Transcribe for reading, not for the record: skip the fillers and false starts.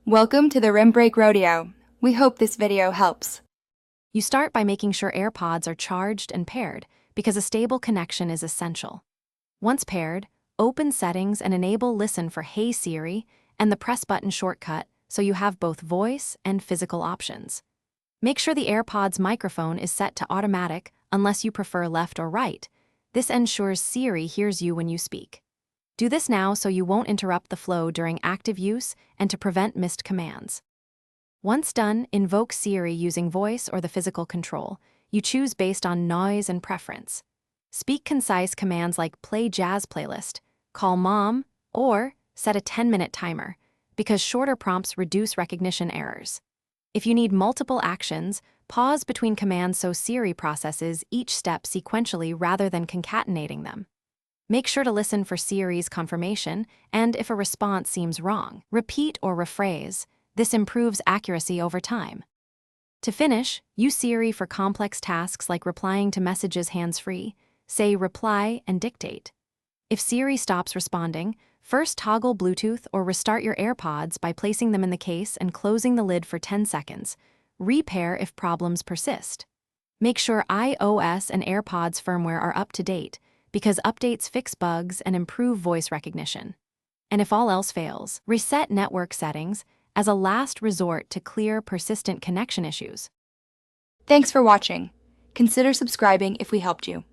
Welcome to the Rim Break Rodeo. We hope this video helps. You start by making sure Airpods are charged and paired because a stable connection is essential. Once paired, open Settings and enable Listen for Hey Siri and the press button shortcut so you have both voice and physical options. Make sure the Airpods microphone is set to automatic unless you prefer left or right. This ensures Siri hears you when you speak. Do this now so you won't interrupt the flow during active use and to prevent missed commands. Once done, invoke Siri using voice or the physical control. You choose based on noise and preference. Speak concise commands like play jazz playlist, call mom, or set a 10-minute timer, because shorter prompts reduce recognition errors. If you need multiple actions, pause between commands so Siri processes each step sequentially rather than concatenating them. Make sure to listen for Siri's confirmation, and if a response seems wrong, repeat or rephrase. This improves accuracy over time. To finish, use Siri for complex tasks like replying to messages hands-free. Say reply and dictate. If Siri stops responding, first toggle Bluetooth or restart your Airpods by placing them in the case and closing the lid for 10 seconds. Repair if problems persist. Make sure iOS and Airpods firmware are up to date, because updates fix bugs and improve voice recognition. And if all else fails, reset network settings as a last resort to clear persistent connection issues. Thanks for watching. Consider subscribing if we helped you.